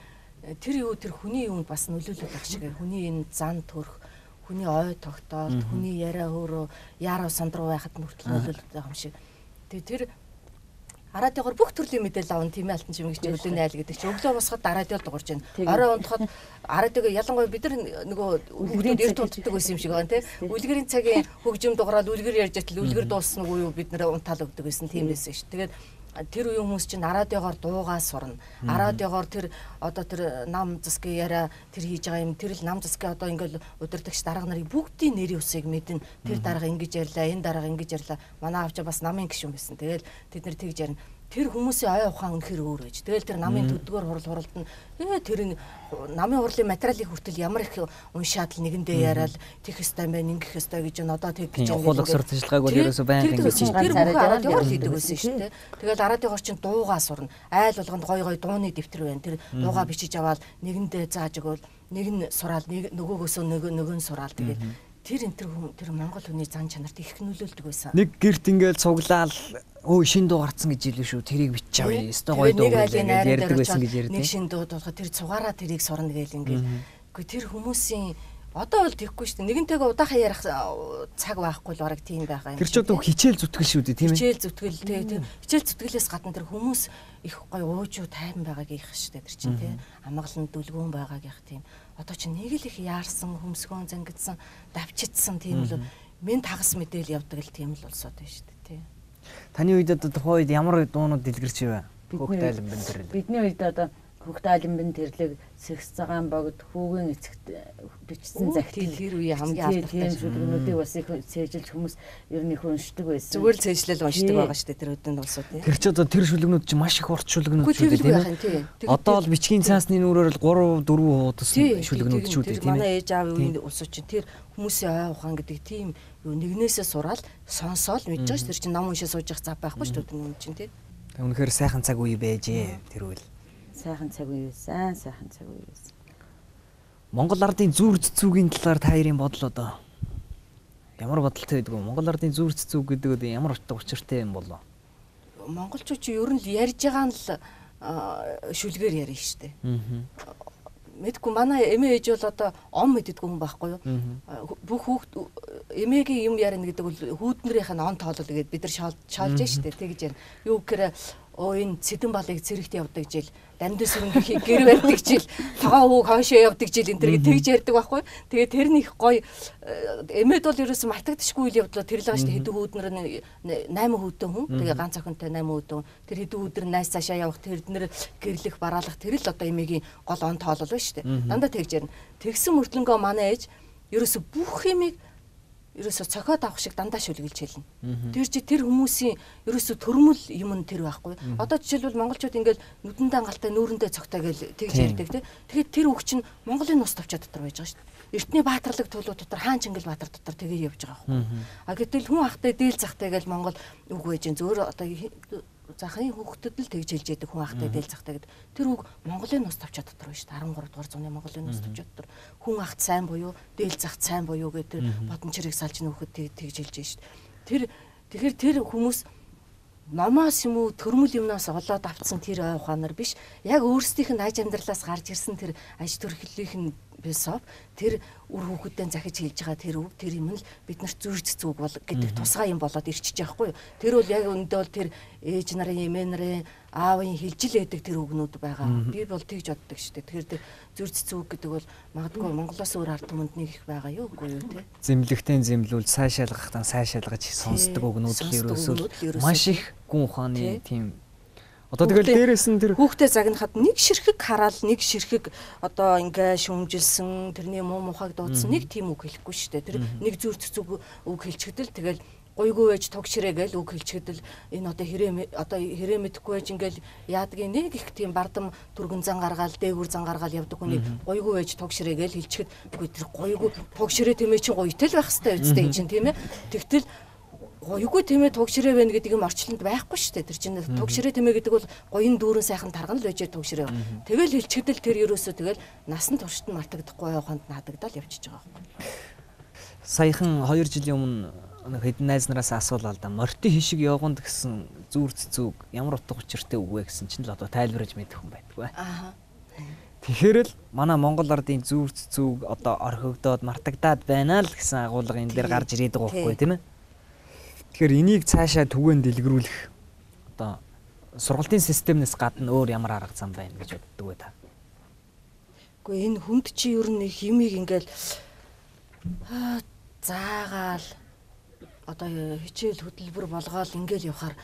Тэр юу тэр хүний юмд бас нөлөөлөд байх шиг. Хүний энэ зан төрх, хүний ой тогтоолт, хүний яриа өөрөө яаруу сандруу байхад мөртлөө нөлөөлөд байгаа юм шиг. Тэгээ тэр радиогоор бүх төрлийн мэдээлэл авна тийм ээ алтан чимэгч өглөөний айл гэдэг чинь өглөө босоход радио дуурж байна. Орой унтахад радиог ялангуяа бид нар нөгөө үлгэрийн эрт унтдаг байсан юм шиг байна тийм. Үлгэрийн цагийн хөгжим дугаараад үлгэр ярьж атал үлгэр дуусна уу юу бид нар унтаал өгдөг байсан тиймээс шүү. Тэгээд тэр үеийн хүмүүс чинь радиогоор дуугаа сурна. Радиогоор тэр одоо тэр нам засгийн яриа тэр хийж байгаа юм тэр л нам засгийн одоо ингээл удирдагч дарга нарын бүгдийн нэрийн усыг мэднэ. Тэр дарга ингэж ярьлаа, энэ дарга ингэж ярьлаа. Манай авчаа бас намын гишүүн байсан. Тэгэл тэд нар тэгж ярина. Тэр хүмүүсийн ой ухаан үнэхээр өөр байж. Тэгэл тэр намын төдгөр хуралдана. Тэр намын хурлын материалыг хүртэл ямар их уншаад л нэгэндээ яриад тех хэстэй байна, ингэх хэстэй гэж одоо тех гэж хуулах сурталчилгааг бол ерөөсөө байнга ингэж тэр бүх радиогоор л хийдэг байсан шүү дээ. Тэгэл радиогоор чинь дуугаа сурна. Айл болгонд гой дууны дэвтэр байна. Тэр дуугаа бичиж аваад нэгэндээ зааж өгөөл нэг нь сураал нөгөөгөөсөө нөгөө нь сураал тэгээд тэр Монгол хүний зан чанарт их нөлөөлдөг байсан. Нэг гэрт ингээл цуглаал өө шин дуу гарцсан гэж хэлвэ шүү. Тэрийг бичиж авъя. Өстой гоё дуу ярьдаг байсан гэж ярьдیں۔ Нэг шин дуу болгоход тэр цугаараа тэрийг сурна гээл ингээл. Гэхдээ тэр хүмүүсийн одоо бол тэгхгүй шүү дээ. Нэгэнтэйгээ удаахаа ярих цаг байхгүй л бараг тийм байгаа юм. Тэр ч одоо хичээл зүтгэл шүү дээ, тийм ээ. Хичээл зүтгэл тий. Хичээл зүтгэлээс гадна тэр хүмүүс их гоё уужуу тайван байгаагийн их шүү дээ тэр чинь тий. Амгалан дүлгүүн байгаагийн тийм. Одоо чи нэг л их яарсан, хөмсгөн зангидсан, давчидсан тийм л мэд хагас мэдээл явдаг л тийм л улсууд байна шүү дээ тий. Таны үед одоо тухайн үед ямар дуунууд дэлгэрч байв? Хөхт айлан бэн тэрлэг. Бидний үед одоо хөхт айлан бэн тэрлэг, сэгс цагаан богд, хүүгийн эцэгт бичсэн захидал тэр үе хамгийн алдартай шүлгнүүдийг бас их цээжилж хүмүүс ер нь их уншдаг байсан. Зүгээр л цээжлэл уншдаг байгаа шүү дээ тэр үеийн улсууд тий. Тэр ч одоо тэр шүлгнүүд чинь маш их урт шүлгнүүд шүү дээ тийм ээ. Одоо л бичгийн цаасны нүрээр л 3 4 хуудас шүлгнүүд шүү дээ тийм ээ. Манай ээж аав үеийн улсууд чинь тэр хүмүүсийн ой ухаан гэдэг тийм нэгнээсээ сураал сонсоол мэдж байгаа ш тэр чинь ном уншаа сууж явах зав байхгүй ш тэр үн чинь тий. Үнэхээр сайхан цаг үе байжээ тэр үйл. Сайхан цаг үе байсан, сайхан цаг үе байсан. Монгол ардын зүүр цэцүүгийн талаар та хоёрын бодол одоо ямар бодолтой байдаг вэ? Монгол ардын зүүр цэцүүг гэдэг нь ямар утга учиртай юм болов? Монголчууд чи ер нь л ярьж байгаа нь л шүлгээр ярина штэ. Мэдгүй манай эмээ ээж бол одоо он мэддэггүй хүн байхгүй юу? Бүх хүүхд эмээгийн юм ярина гэдэг бол хүүднэрийнх нь он тоолол гэдэг бид нар шаалж штэ тэгж ярина. Юу гэхээр энэ цэдэн балыг цэрэгт явдаг жил, дамдын сүрэнгийн гэр барьдаг жил, цагаан хүүг хойшоо явдаг жил энэ төр тэгж ярьдаг байхгүй. Тэгээ тэр нь их гоё эмээд бол ерөөсөө мартагдчихгүй үйл явдлаа тэр л байгаа штэ хэдэн хүүднэр 8 хүүдэн хүн. Тэгээ ганц охинтой 8 хүүдэн. Тэр хэдэн хүүднэр найс цаашаа явах тэр нэр гэрлэх бараалах тэр л одоо эмээгийн гол он тоолол байна штэ. Дандаа тэгж ярина. Тэгсэн мөртлөнгөө манай ээж ерөөсө бүх юмыг ерөөсө цохиод авах шиг дандаа шүлгэлж хэлнэ. Тэр чи тэр хүмүүсийн ерөөсө төрмөл юм нь тэр байхгүй. Одоо жишээлбэл монголчууд ингээл нүдэндээ галтай нүүрэндээ цогтой гэж тэгж ярьдаг тий. Тэгэхээр тэр үг чинь Монголын нус товчоо дотор байж байгаа шүү дээ. Эртний баатарлаг төлөв дотор хаан Чингил Баатар дотор тэгээ явж байгаа байхгүй. А гэтэл хүн ахтай дээл захтай гэж Монгол үг байж гэн зөөр одоо захын хүүхдэд л тэгж хэлж яадаг хүн ахтай дээл захтай гэдэг. Тэр үг Монголын нус товчоо дотор байна шүү дээ. 13 дугаар зууны Монголын нус товчоо дотор хүн ахт сайн буюу дээл захт сайн буюу гэдэг бодомчрыг салж нөхөд тэгж хэлж байна шүү дээ. Тэгэхээр тэр хүмүүс номоос юм уу төрмөл юмнаас олоод авцсан тэр ой ухаанаар биш яг өөрсдийнх нь аж амьдралаас гарч ирсэн тэр аж төрхлийнх нь бисов тэр үр хүүхэдтэй захиж хэлж байгаа тэр үг тэр юм л биднэрт зүйрч зүг бол гэдэг тусгай юм болоод ирчихэж байгаа хгүй юу. Тэр бол яг өндөө бол тэр ээж нарын эмээ нарын аавын хэлжил байдаг тэр үгнүүд байгаа. Би бол тэгж боддог шүү дээ. Тэгэхээр тэр зүйрч зүг гэдэг бол магадгүй Монголоос өөр ард түмэнд нэг их байгаа юу үгүй юу те. Зэмлэгтэй зэмлүүл сайшаалгахтаа сайшаалгаж сонсдог үгнүүд ерөөсөө маш их гүн ухааны тийм. Одоо тэгэл дээрээс нь тэр хүүхдээ загнахад нэг ширхэг хараал нэг ширхэг одоо ингээ шүмжилсэн тэрний муу мухайг дуудсан нэг тийм үг хэлэхгүй шүү дээ. Тэр нэг зүйрч зүг үг хэлчихдэл тэгэл гойгүй байж тогшрээ гэл үг хэлчихдэл энэ одоо хэрэг мэдэхгүй байж ингээл яадгийн нэг их тийм бардам түргэн зан гаргаал дээгүр зан гаргаал явдаг хүний гойгүй байж тогшрээ гэл хэлчихэд үгүй тэр гойгүй тогшрээ тэмээ чинь гойтой л байх хэвээр үстэй энэ чинь тийм ээ. Тэгтэл гойгүй тэмээ тогшрээ байна гэдэг юм орчлонд байхгүй шүү дээ. Тэр чинь тогшрээ тэмээ гэдэг бол гоён дүүрэн сайхан тарган л байж тогшрээ. Тэгэл хэлчихдэл тэр ерөөсөө тэгэл насан туршид нь мартагдахгүй яваханд наадагдал явчихж байгаа байхгүй. Саяхан 2 жилийн өмнө хэдэн найз нараас асуулаа л да. Морти хишиг явганд гэсэн зүүрц зүг ямар утга учиртай үг вэ гэсэн чинь л одоо тайлбарж мэдэх хүн байдгүй. Тэгэхээр л манай Монгол ардын зүүрц зүг одоо орхигдоод мартагдаад байна л гэсэн агуулга энэ дээр гарч ирээд байгаа байхгүй тийм ээ. Тэгэхээр энийг цаашаа түгээн дэлгэрүүлэх одоо сургалтын системнээс гадна өөр ямар арга зам байна гэж боддог вэ та? Гэхдээ энэ хүнд чи ер нь химиг ингээл заагаал одоо хичээл хөтөлбөр болгоол ингээл явахаар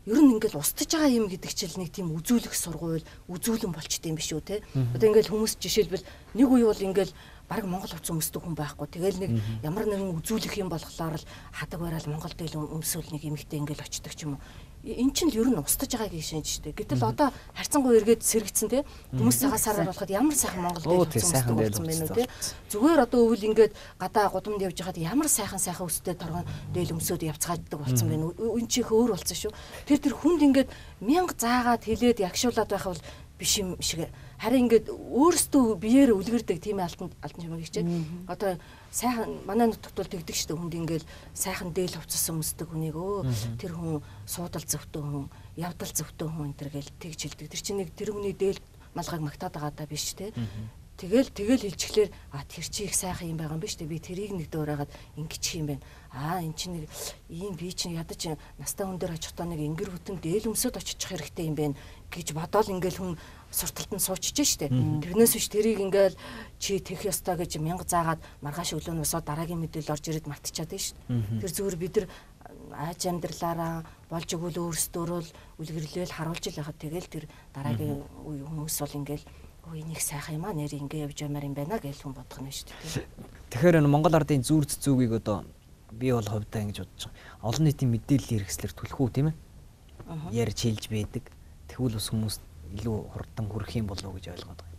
ер нь ингээл устж байгаа юм гэдэг чил нэг тийм үзүүлэх сургууль үзүүлэн болчтой юм биш үү те. Одоо ингээл хүмүүс жишээлбэл нэг үе бол ингээл баг Монгол хувцас өмсдөг хүн байхгүй. Тэгэл нэг ямар нэгэн үзүүлэх юм болохоор л хадаг бараал Монгол дээл өмсөөл нэг эмэгтэй ингээл очдөг ч юм уу. Эн чинь л ер нь устж байгаа гişэн шүү дээ. Гэтэл одоо харьцангуй эргээд сэргэгцэн те. Хүмүүс цагаасаар болоход ямар сайхан Монгол дээл өмсдөг болсон байна уу те. Зүгээр одоо өвөл ингээд гадаа гудамд явж хаад ямар сайхан өстэй торгон дээл өмсөд явцгааддаг болсон байна. Эн чих өөр болсон шүү. Тэр хүнд ингээд 1000 заагаад хэлээд ягшуулаад байх бол биш юм шиг. Харин ингээд өөрсдөө биеэр үлгэрдэг тийм алтан чимэг хичээ. Одоо сайхан манай нутагт бол тэгдэг шүү дээ. Хүнд ингээд сайхан дээл хувцас өмсдөг хүнийг тэр хүн суудал зөвхтөн хүн, явдал зөвхтөн хүн энэ төр гэл тэгж хэлдэг. Тэр чинь нэг тэр хүний дээл малгайг магтаад байгаа даа биш те. Тэгэл хэлчихлээр тэр чи их сайхан юм байгаа юм биш үү? Би тэрийг нэг дөөрөөгаад ингэчих юм байна. Энэ чи нэг ийм би чи ядаж настай хүн дээр очихдоо нэг ингэр бүтэн дээл өмсөд очих хэрэгтэй юм байна гэж бодоол ингээл хүн сурталтанд суучж штэ. Тэрнээс биш тэрийг ингээл чи тех ёстой гэж 1000 заагаад маргааш өглөө нь босоод дараагийн мэдээлэл орж ирээд мартчихад байна штэ. Тэр зүгээр бид нар аж амьдралаараа болж өгвөл өөрсдөө л үлгэрлээл харуулж л байхад тэгэл тэр дараагийн хүмүүс бол ингээл нэг сайхан юм аа нэр ингэ явж ямаар юм байна гэж хүн бодох нь шүү дээ. Тэгэхээр энэ Монгол ардын зүүрц зүгийг одоо би бол хувьдаа ингэж бодож байгаа. Олон нийтийн мэдээллийн хэрэгслэр түлхүү тийм ээ. Ярьж хэлж байдаг. Тэгвэл бас хүмүүс илүү хурдан хүрэх юм болов уу гэж ойлгоод байгаа.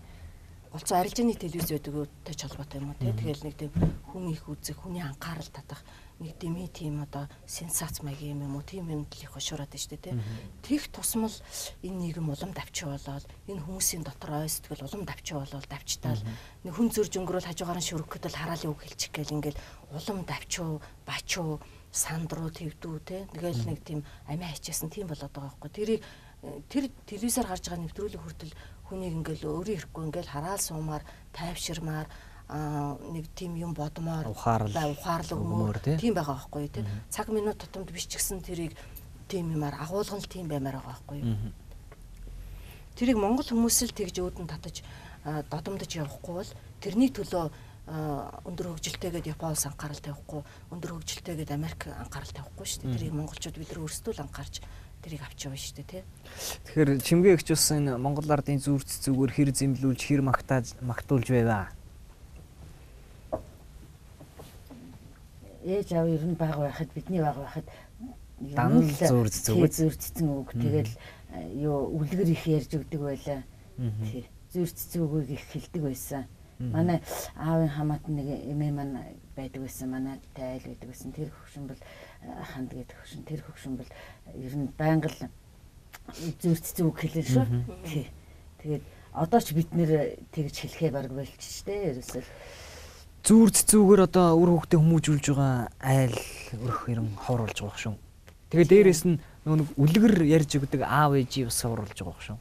Голцоо арилжааны телевиз байдагтай ч холбоотой юм уу те. Тэгэл нэг тийм хүн их үзэх, хүний анхаарал татах нэг тийм одоо сенсац маягийн юм уу тийм юмд л их хошуураад байна шүү дээ те. Тех тусмал энэ нийгэм улам давчи болоод энэ хүмүүсийн дотор ой сэтгэл улам давчи болоод давчтаал нэг хүн зөрж өнгөрөөл хажуугаар нь шүрхгэд л хараалын үг хэлчих гээл ингээл улам давчуу бачуу сандруу твдүү те. Тэгэл нэг тийм амиа хичээсэн тийм болоод байгаа байхгүй. Тэр телевизээр гарч байгаа нэвтрүүлэг хүртэл хүнийг ингээл өөрийн ирэхгүй ингээл хараал суумаар тайвширмаар нэг тийм юм бодмоор ухаарлаг өмөр тийм байгаа байхгүй тийм цаг минут тутамд биш ч гэсэн тэрийг тийм юмар агуулган л тийм баймаар байгаа байхгүй. Тэрийг монгол хүмүүс л тэгж өөдөн татаж додомдож явахгүй бол тэрний төлөө өндөр хөгжилтэйгээд Японоос анхаарал тавихгүй өндөр хөгжилтэйгээд Америк анхаарал тавихгүй шүү дээ. Тэрийг монголчууд бид нар өөрсдөө л анхаарч тэрийг авч явна шүү дээ тий. Тэгэхээр чимгээ ихч бас энэ Монгол ардын зүүрц зүгээр хэр зэмлүүлж хэр магтуулж байваа. ээж аав ер нь бага байхад бидний бага байхад Данал зүүр цэцэн үг тэгэл юу үлгэр их ярьж өгдөг байлаа. Тий. Зүүр цэцэн үгийг их хэлдэг байсан. Манай аавын хамаат нэг эмээ маань байдаг байсан. Манай тайл байдаг байсан. Тэр хөвшин бол ханд гэдэг хөвшин. Тэр хөвшин бол ер нь байнга л зүүр цэцэн үг хэлэн шүү. Тий. Тэгээд одоо ч бид нэр тэгж хэлэхээ барг болчих штэ ерөөсөө. Зүүр цэцүүгээр одоо үр хөвгтө хүмүүжүүлж байгаа айл өрх ерөн ховор болж байгаа шүү. Тэгээ дээрэс нь нэг үлгэр ярьж өгдөг аав ээжийг бас ховор болж байгаа шүү.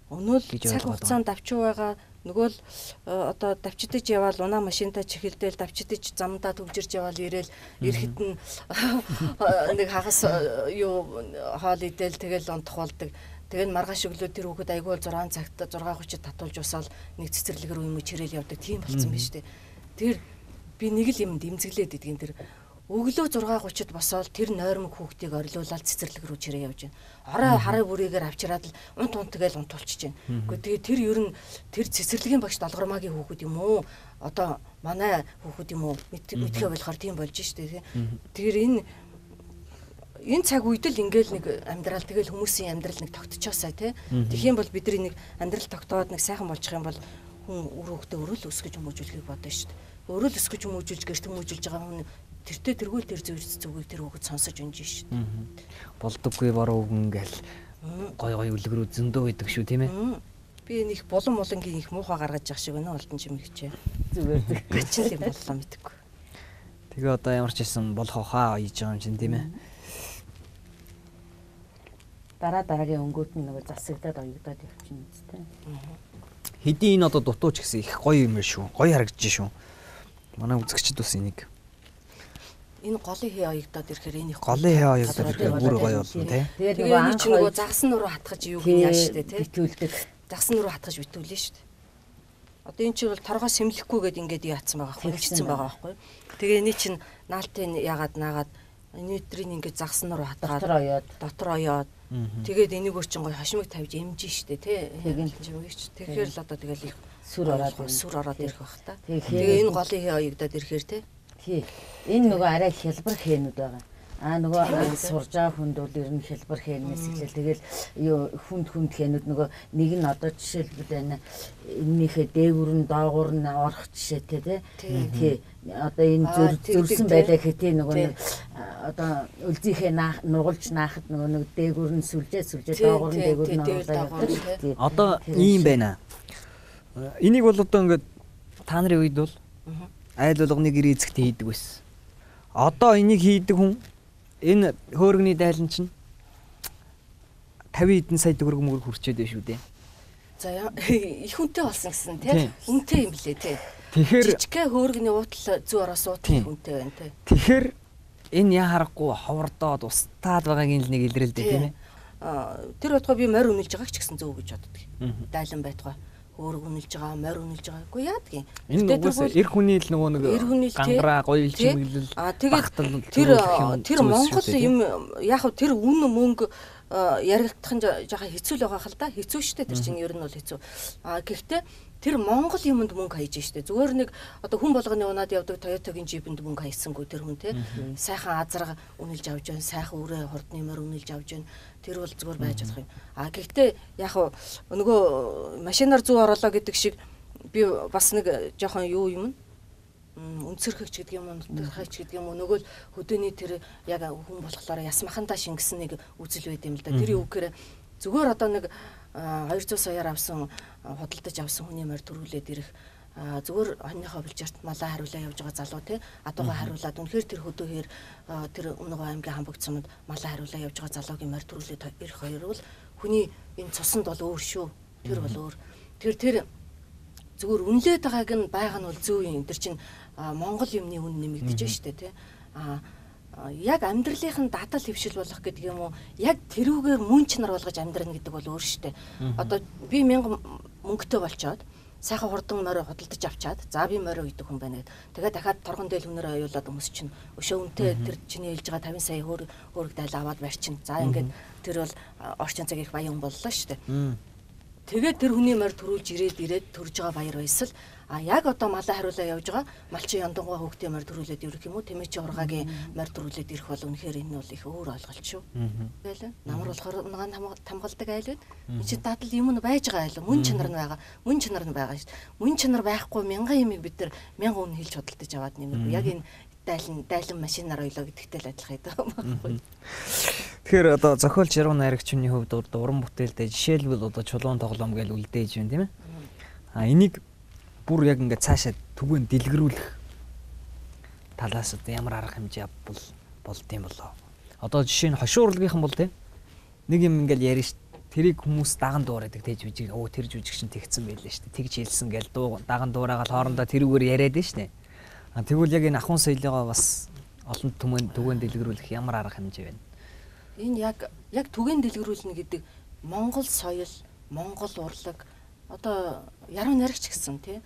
Өнөө л цаг хугацаанд давчуу байгаа нөгөө л одоо давчидаж яваал унаа машинтаа чихэлдээл давчидаж замдаа төвжирж яваал ирээл ирэхэд нь нэг хагас юу хоол идэл тэгэл унтах болдог. Тэгэл маргааш өглөө тэр хүүхэд айгүй 6 цагт 6:30-д татуулж усаал нэг цэцэрлэгээр үе мөчрэл явдаг тийм болсон байж тээ. Тэр би нэг л юмд имзэглээд идэгин тэр өглөө 6:30-д босоод тэр нойрмог хүүхдийг орилуулаад цэцэрлэг рүү чирээ явж байна. Орой хараа бүрийгээр авчираад л унт тэгэл унтуулчихж байна. Гэхдээ тэгээ тэр ер нь тэр цэцэрлэгийн багш Долгормагийн хүүхэд юм уу? Одоо манай хүүхэд юм уу? Мэдхээ болохоор тийм болж штэ тий. Тэгэхээр энэ цаг үед л ингээл нэг амьдрал тэгэл хүмүүсийн амьдрал нэг тогтчихосаа тий. Тэгэх юм бол бидний нэг амьдрал тогтоод нэг сайхан болчих юм бол хүн өрөөгдөө өрөөл өсгөж хүмүүжүүлэхийг бодно штэ. Өрөөл өсгөж хүмүүжүүлж гэрт хүмүүжүүлж байгаа хүн тэртээ тэргүүл тэр зүгийг тэр хүүхэд сонсож унж штэ. Болдоггүй бороо үгэн гэл гой үлгэрүүд зөндөө байдаг шүү тийм ээ. Би нэг булан мулангийн их муухай гаргаж явах шиг байна олдон чимэгчээ. Зүгээр гачил юм боллоо мэдгүй. Тэгээ одоо ямар ч хэлсэн болох хаа хийж байгаа юм чинь тийм ээ. Дараагийн өнгөт нь нөгөө засагдаад оёгдоод явчихна үстэй. Хэдий энэ одоо дутууч гэсэн их гоё юм шүү. Гоё харагдаж шүү. Манай үзэгчд бас энийг энэ голын хээ оёгдоод ирэхээр энэ их голын хээ оёгдоод ирэхээр бүр гоё болно тий. Тэгээд нөгөө загсан руу хатгаж юу гин яа штэ тий. Битүүлдэг. Загсан руу хатгаж битүүлнэ штэ. Одоо энэ чинь бол торгоо сэмлэхгүй гээд ингээд яатсан байгаа хөвчсөн байгаа байхгүй. Тэгээ энэ чинь наалтын ягаад наагаад энэ өдрийн ингээд загсан руу хатгаад дотор оёод тэгээд энийг өрчин гоё хошмыг тавьж эмжин штэ тий. Тэгэхээр л одоо тэгэл их сүр ороод ирэх бах та. Тэгээ энэ голын хээ оёгдоод ирэхээр тий. Энэ нөгөө арай хялбар хээнүүд байгаа. Нөгөө сурж байгаа хүнд бол ер нь хялбар хээнээс эхлээл тэгэл юу хүнд хээнүүд нөгөө нэг нь одоо жишээлбэл байна. Энийхээ дээгүр нь доогуур нь орох жишээтэй тий. Одоо энэ зөрсөн байлаа гэхтээ нөгөө нэг одоо өлзийнхээ нугалж наахад нөгөө нэг дээгүр нь сүлжээ доогуур нь дээгүр нь оруулаад. Одоо ийм байна. Энийг бол одоо ингээд та нарын үед бол айл болгоныг эзэгт хийдэг байсан. Одоо энийг хийдэг хүн энэ хөөргөний дайлан чинь 50 хэдэн сая төгрөг мөнгө хүрчээд байна шүү дээ. За их хүнтэй болсон гэсэн тий. Үнэтэй юм блэ тий. Тэгэхээр жижигхэн хөөргөний уутал зүү ороо суутал хүнтэй байна тий. Тэгэхээр энэ яа харахгүй ховордоод устаад байгаагийн л нэг илрэл дээ тийм ээ. Тэр бодгоо би морь үнэлж байгааг ч гэсэн зөв гэж боддог. Дайлан байтугай хөөрг үнэлж байгаа, морь үнэлж байгаа. Үгүй яадгийн. Энэ угсаа эр хүний л нөгөө нэг гангараа гоё чимэглэл багтал тэр Монгол юм яг хөө тэр үн мөнгө яригдах нь жоохон хэцүү л байгаа хэл та. Хэцүү шттэ тэр чинь ер нь бол хэцүү. Гэхдээ тэр Монгол юмд мөнгө хаяж штэ. Зүгээр нэг одоо хүн болгоны унаад явдаг Toyota-гийн джипэнд мөнгө хаясангүй тэр хүн те. Сайхан азарга үнэлж авч जैन, сайхан үрээ хурдны мөр үнэлж авч जैन. Тэр бол зүгээр байж болох юм. Гэхдээ яг нөгөө машинаар зүү ороолоо гэдэг шиг би бас нэг жоохон юу юм үнцэрхэгч гэдэг юм уу, хайч гэдэг юм уу, нөгөө л хөдөөний тэр яг хүн болохоор ясмахандаа шингэсэн нэг үзэл байд юм л да. Тэр юу гэхээр зүгээр одоо нэг 200 саяар авсан худалдаж авсан хүний морь төрүүлээд ирэх зүгээр хоньныхоо билжирт малаа хариулаа явж байгаа залуу те адуугаа хариулаад үнэхээр тэр хөдөөхээр тэр Өмнөг аймгийн хамбогдсомд малаа хариулаа явж байгаа залуугийн морь төрүүлээд ирэх хоёр бол хүний энэ цуснд бол өөр шүү. Тэр бол өөр. Тэр зүгээр үнэлээд байгааг нь байгаа нь бол зөв юм. Тэр чинь Монгол юмны үн нэмэгдэж штэ те. Яг амьдралынхын дадал хөвшил болох гэдэг юм уу? Яг тэрүүгээр мөн чанар болгож амьдрна гэдэг бол өөр штэ. Одоо би 1000 мөнгөтэй болчоод сайхан хурдан морь худалдаж авчаад за би морь үйдэг хүн байна гэд. Тэгээд дахиад торгон дээл хүнээр аюулаад хүмүүс чинь өшөө үнтэй тэр чиний хэлж байгаа 50 сая хөөрөг дайл аваад барьчин. За ингээд тэр бол орчин цаг их баян боллоо штэ. Тэгээд тэр хүний морь төрүүлж ирээд төрж байгаа баяр баясал. Яг одоо малаа хариулаа явж байгаа малчин яндангуй хөвгтийн морь төрүүлээд ирэх юм уу? Тэмээ чи ургагийн морь төрүүлээд ирэх бол үнэхээр энэ бол их өөр ойлголт шүү. Тэгэл намар болохоор унагаан тамгалдаг айлууд. Энд чи дадал юм нь байж байгаа айлуу. Мөн чанар нь байгаа. Мөн чанар нь байгаа шүү. Мөн чанар байхгүй мянган юмыг бид нар 1000 хүн хэлж хөдөлж аваад нэмэргүй. Яг энэ дайлан машинаар ойлоо гэдэгтэй л адилхан байдаг байхгүй. Тэгэхээр одоо зохиолч яруу найрагчны хувьд уран бүтээлдээ жишээлбэл одоо чулуун тоглоом гэж үлдээж байна тийм ээ. Энийг бүр яг ингээд цаашаа түгээн дэлгэрүүлэх талаас одоо ямар арга хэмжээ болдсон болоо. Одоо жишээ нь хошуу урлагийнхан бол тийм нэг юм ингээд ярина ш. Тэрийг хүмүүс даган дуурайдаг тэгж бижиг тэр жүжиг чинь тэгсэн байлээ ш. Тэгж хэлсэн гээл даган дуурайгаад хоорондоо тэрүүгээр яриад нь ш. Тэгвэл яг энэ ахуйн соёлыгоо бас олон түгээн дэлгэрүүлэх ямар арга хэмжээ байна? Энэ яг түгээн дэлгэрүүлнэ гэдэг Монгол соёл, Монгол урлаг одоо яруу найрагч гэсэн тий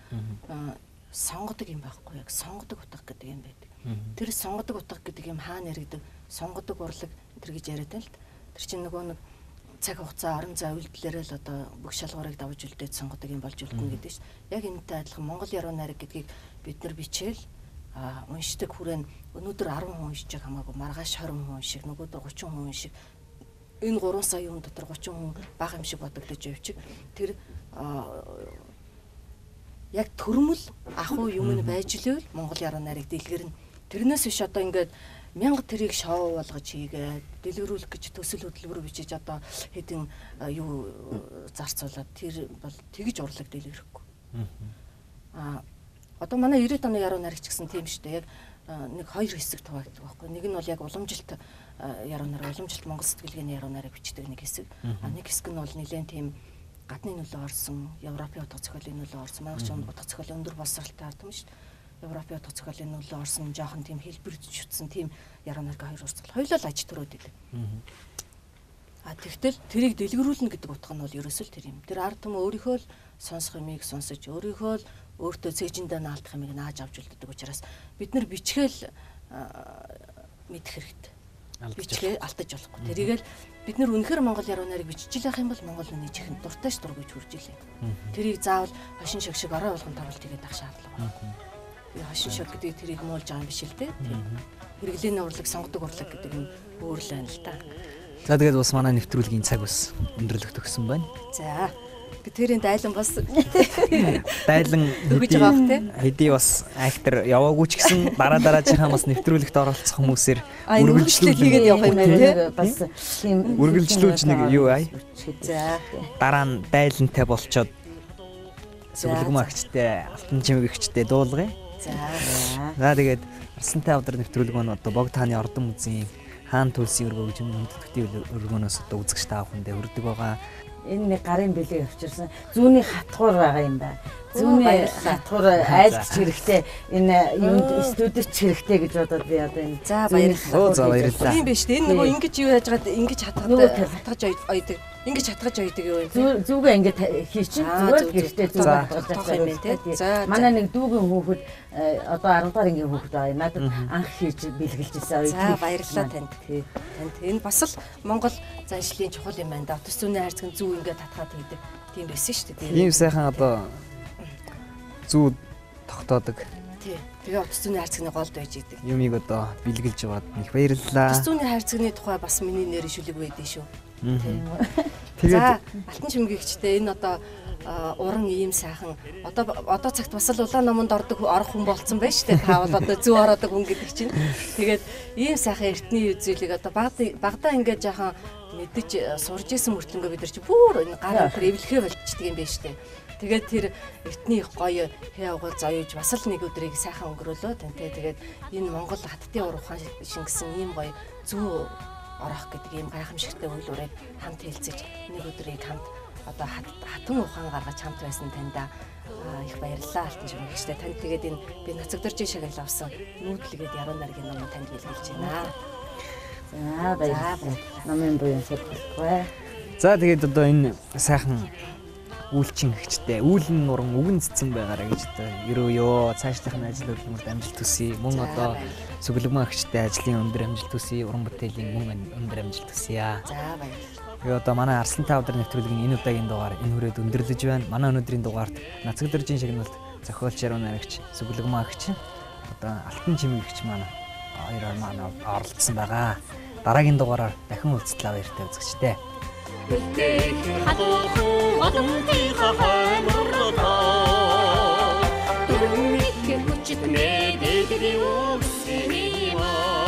сонгодог юм байхгүй яг сонгодог утга гэдэг юм байдаг. Тэр сонгодог утга гэдэг юм хаана яригдаг? Сонгодог урлаг тэр гэж яриад байна л. Тэр чинь нөгөө нэг цаг хугацаа орон зай үйлдэлээрээ л одоо бүх шалгуурыг давж үлдээд сонгодог юм болж үлдэнэ гэдэг чинь. Яг энэтэй адилхан Монгол яруу найраг гэдгийг бид нар бичээл уншдаг хүрээ өнөөдөр 10 хүн уншиж байгаа хамаагүй маргааш 20 хүн уншиг нөгөөдөр 30 хүн уншиг энэ 3 сая хүн дотор 30 хүн бага юм шиг бодогдож явчих. Тэр яг төрмөл ахуй юм нь байж лээвэл Монгол яруу найраг дэлгэрнэ. Тэрнээс биш одоо ингээд 1000 тэрийг шоу болгож хийгээд дэлгэрүүлэх гэж төсөл хөтөлбөр бичиж одоо хэдин юу зарцуулаад тэр бол тэгж урлаг дэлгэрхгүй. Одоо манай 90-ад оны яруу найрагч гэсэн тийм шүү дээ. Яг нэг хоёр хэсэг хуваагддаг байхгүй. Нэг нь бол яг уламжилт яруу найраг, уламжилт Монгол сэтгэлгээний яруу найраг бичдэг нэг хэсэг. Нэг хэсэг нь бол нэлээд тийм гадны нөлөө орсон, Европын утга зохиолын нөлөө орсон. Манай ч утга зохиолын өндөр боловсралтай ард юм шүү дээ. Европын утга зохиолын нөлөө орсон, жоохон тийм хэлбэржүүлсэн тийм яруу найраг хоёр урсгал. Хоёулаа л аж төрөөд идэв. Тэгтэл тэрийг дэлгэрүүлнэ гэдэг утга нь бол ерөөсөө л тэр юм. Тэр ард түмэн өөрийнхөө л сонсох юмыг сонсож, өөрийнхөө л өөртөө цээжиндээ наалдах юмыг нааж авч үлддэг учраас бид нар бичгээл мэдэх хэрэгтэй. Бичгээ алдаж болохгүй. Тэрийгэл бид нар үнэхээр Монгол яруу найраг бичиж явах юм бол Монгол хүний чихэнд дуртай ш дургүйж хүрж илээ. Тэрийг заавал хошин шог шиг орой болгон тавуулт хийгээд авах шаардлага байхгүй. Хошин шог гэдэг тэрийг муулж байгаа юм биш л дээ. Хэрэглээний урлаг, сонгодог урлаг гэдэг нь өөр л байна л та. За тэгээд бас манай нэвтрүүлгийн цаг бас өндөрлөх төгссөн байна. За тэрийн дайлан бас дайлан өгж байгаа бох тий. Хэдий бас актер яваагүй ч гэсэн дараачихаа бас нэвтрүүлэгт оролцох хүмүүсээр үргэлжлүүлээд хийгээд явах юм байна тий. Бас тийм үргэлжлүүлж нэг юу ай. За дараа нь дайлантай болчоод зөвлөгмөгчтэй, алтан чимэгчтэй дуулгая. За тэгээд Арслантай авдар нэвтрүүлэг маань одоо Бог тааны ордон музейн хаан төлсийн өргөө гэж мэддэгтэй өргөнөөс одоо үзэгч та бүхэндээ хүрдэг байгаа. Энэ нэг гарын бэлэг авчирсан зүүнний хатгуур байгаа юм байна. Зүүнний хатгуур айлч хэрэгтэй энэ юунд студид хэрэгтэй гэж бодоод би одоо энэ. За баярлалаа. За баярлалаа. Тийм биш дээ. Энэ нөгөө ингэж юу яаж гад ингэж хатгаж ойдог. Ингэж хатгаж ойдог юу вэ? Зүгээ ингэж хийчин зүгээр гэртээ зүгээ хатгах юм байна тий. Манай нэг дүүгийн хүүхэд одоо 10 дахь ангийн хүүхэд байгаа. Надад анх хийж бэлгэлжсэн ойд. За баярлалаа танд. Танд энэ бас л Монгол заншлын чухал юм байна да. Утас зүүнний хайрцаг зүү ингэж татгаад хийдэг. Тийм байсан шүү дээ. Ийм сайхан одоо зүү тогтоодог. Тий. Тэгээ утас зүүнний хайрцагны голд байж идэг. Юмыг одоо бэлгэлж яваад их баярлалаа. Утас зүүнний хайрцагны тухай бас миний нэр шүлэг байдэн шүү. Тэгээд алтан чимгээгчтэй энэ одоо уран ийм сайхан одоо цагт бас л улаан номонд орох хүн болцсон байж тээ таавал одоо зүү ороодаг хүн гэдэг чинь. Тэгээд ийм сайхан эртний үзүүлэг одоо багадаа ингээд жаахан мэдэж сурж исэн мөртлөнгөө бид нар чи бүр энэ гар өнтер эвлэхээ болчдөг юм байна штэ. Тэгээд тэр эртний их гоё хяавгал зоёж бас л нэг өдрийг сайхан өнгөрөөлөө тэнтэй. Тэгээд энэ Монгол хаттын уруухан шингэсэн ийм гоё зүү орох гэдэг ийм гайхамшигтай үйл урыг хамт хэлцэж нэг өдрийг хамт одоо хатан ухаан гаргаж хамт байсан таньда их баярлалаа алтан чимэгчтэй. Танд тэгээд энэ би нацагдорж шагнал авсан нүүдлэгээд яруу найргийн ном танд бэлгэлж байна. За баярлалаа. Намын буян сургалтгүй. За тэгээд одоо энэ сайхан үйлчин хэгчтэй үүлэн нуран үгэн цэцэн байгаараа гэж одоо ерөөё цаашлахын ажил хөдөлмөрт амжилт хүсье. Мөн одоо зөвлөгмөн хэгчтэй ажлын өндөр амжилт хүсье. Уран бүтээлийн мөн өндөр амжилт хүсье. За баярлалаа. Тэгээ одоо манай Арслантай авдар нэвтрүүлгийн энэ удаагийн дугаар энэ хүрээд өндөрлөж байна. Манай өнөөдрийн дугаарт Нацаг дөржин шагналт зохиолч Яруу найрагч Сүглэг маагч одоо Алтан чимээгч манай хоёр маань оролцсон байгаа. Дараагийн дугаараар дахин уулзтлаа баяртай үзэгчтэй. Дүрмийг хүчит мэдээд юу гэсэн юм аа